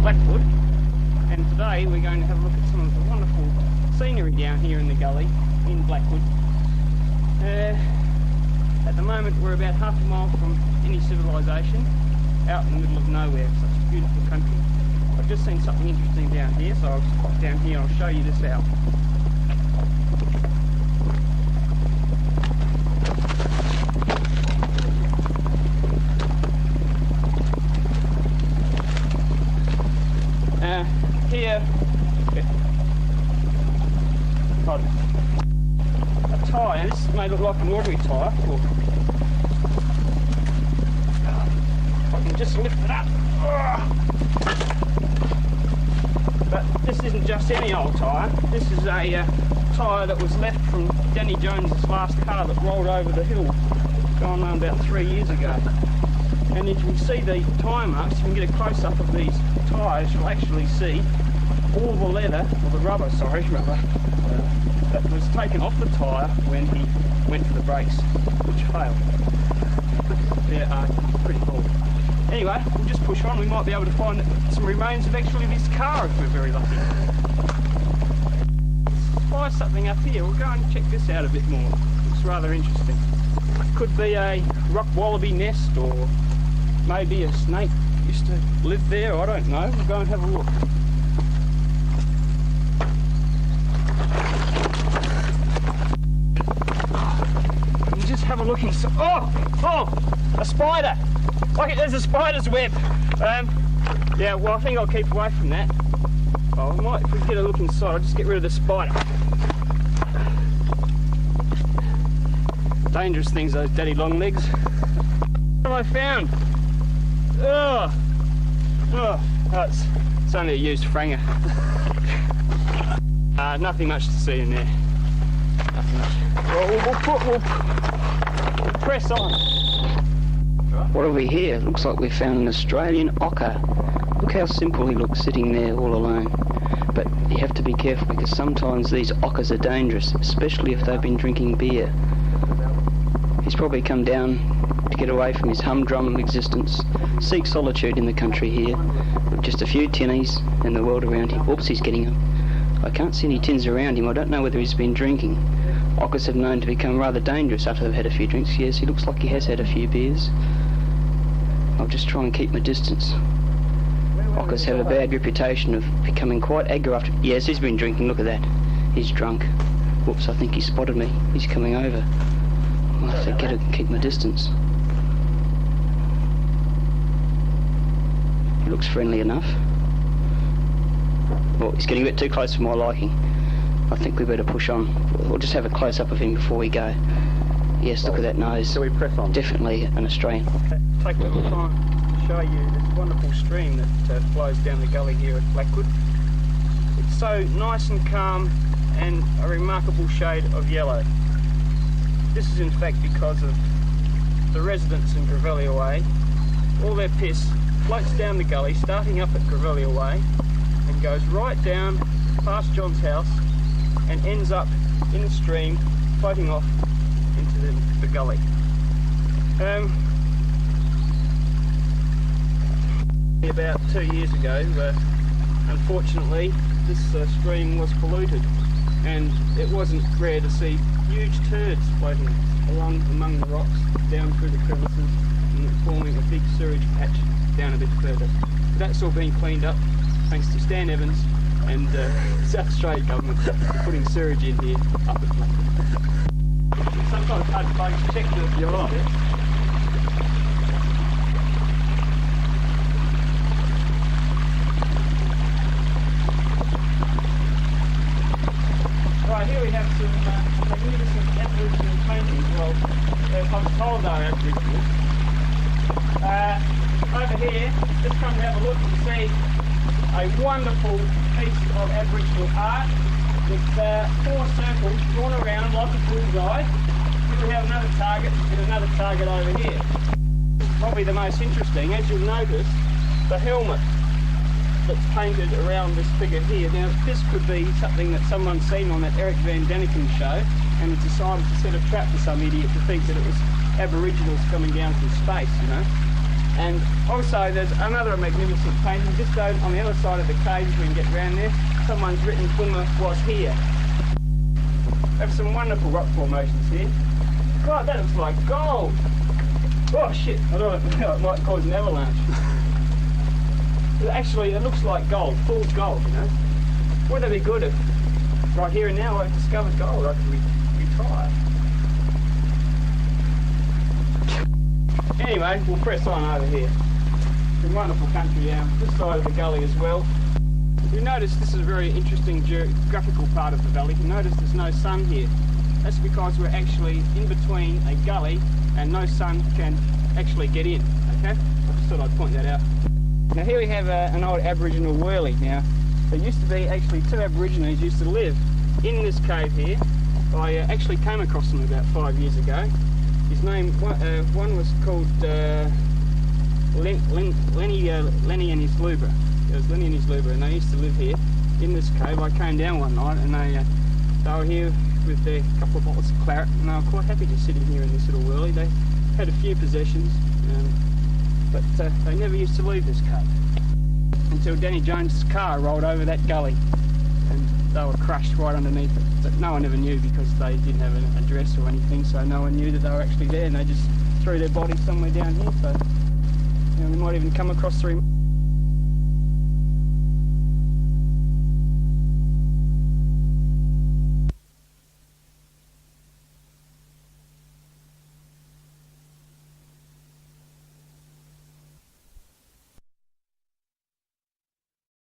Blackwood, and today we're going to have a look at some of the wonderful scenery down here in the gully in Blackwood. At the moment we're about half a mile from any civilization, out in the middle of nowhere, such a beautiful country. I've just seen something interesting down here, so I'll just pop down here and I'll show you this out. Here, a tyre. This may look like an ordinary tyre. If I can just lift it up. But this isn't just any old tyre. This is a tyre that was left from Danny Jones's last car that rolled over the hill, going on about 3 years ago. And if you can see the tyre marks, you can get a close-up of these tyres, you'll actually see all the leather, or the rubber, that was taken off the tyre when he went for the brakes, which failed. They are pretty cool. Anyway, we'll just push on. We might be able to find some remains of actually this car if we're very lucky. Let's spy something up here. We'll go and check this out a bit more. Looks rather interesting. Could be a rock wallaby nest, or maybe a snake used to live there. I don't know. We'll go and have a look. Just have a look inside. Oh, a spider! Look, there's a spider's web. Yeah, well, I think I'll keep away from that. Oh, I might, if we get a look inside, I'll just get rid of the spider. Dangerous things, those daddy long legs. What have I found? It's only a used franger. Nothing much to see in there. Nothing much. Well, we'll press on. What have we here? Looks like we found an Australian ocker. Look how simple he looks sitting there all alone. But you have to be careful because sometimes these ockers are dangerous, especially if they've been drinking beer. He's probably come down to get away from his humdrum existence, seek solitude in the country here, with just a few tinnies and the world around him. Oops, he's getting up. I can't see any tins around him. I don't know whether he's been drinking. Ockers have known to become rather dangerous after they've had a few drinks. Yes, he looks like he has had a few beers. I'll just try and keep my distance. Ockers have a bad reputation of becoming quite aggro after... Yes, he's been drinking. Look at that. He's drunk. Whoops, I think he spotted me. He's coming over. I'll have to get it and keep my distance. He looks friendly enough. Well, he's getting a bit too close for my liking. I think we better push on. We'll just have a close-up of him before we go. Yes, look at that nose. Shall we press on? Definitely an Australian. Okay, take a little time to show you this wonderful stream that flows down the gully here at Blackwood. It's so nice and calm and a remarkable shade of yellow. This is in fact because of the residents in Gravellia Way. All their piss floats down the gully, starting up at Gravellia Way, and goes right down past John's house and ends up in the stream, floating off into the gully. About 2 years ago, unfortunately, this stream was polluted, and it wasn't rare to see huge turds floating along among the rocks, down through the crevices, and forming a big sewage patch down a bit further. But that's all been cleaned up, thanks to Stan Evans and South Australian government for putting sewage in here up at Blackwood. Sometimes hard to check the... You're right. Right, here we have some magnificent Aboriginal paintings. Well, I'm told they're Aboriginal. Over here, just come and have a look and see a wonderful piece of Aboriginal art with 4 circles drawn around like a bullseye. Here we have another target and another target over here. Probably the most interesting, as you'll notice, the helmet that's painted around this figure here. Now, this could be something that someone's seen on that Eric Van Daniken show and has decided to set a trap for some idiot to think that it was Aboriginals coming down from space, you know. And also there's another magnificent painting just on the other side of the cave, if we can get round there. Someone's written Bunga was here. We have some wonderful rock formations here. God, that looks like gold. Oh shit, I don't know, it might cause an avalanche. Actually, it looks like gold, full gold, you know. Wouldn't it be good if right here and now I discovered gold? Like we try. Anyway, we'll press on over here. It's a wonderful country down this side of the gully as well. You notice this is a very interesting geographical part of the valley. You notice there's no sun here. That's because we're actually in between a gully and no sun can actually get in, okay? I just thought I'd point that out. Now here we have an old Aboriginal wurley. Now, there used to be actually two Aborigines used to live in this cave here. I actually came across them about 5 years ago. His name, one was called Lenny and his Luba. It was Lenny and his Luba, and they used to live here in this cave. I came down one night and they were here with their couple of bottles of claret, and they were quite happy just sitting here in this little wurley. They had a few possessions, but they never used to leave this cave until Danny Jones's car rolled over that gully, and they were crushed right underneath it. But no one ever knew because they didn't have an address or anything, so no one knew that they were actually there, and they just threw their bodies somewhere down here. So you know, we might even come across 3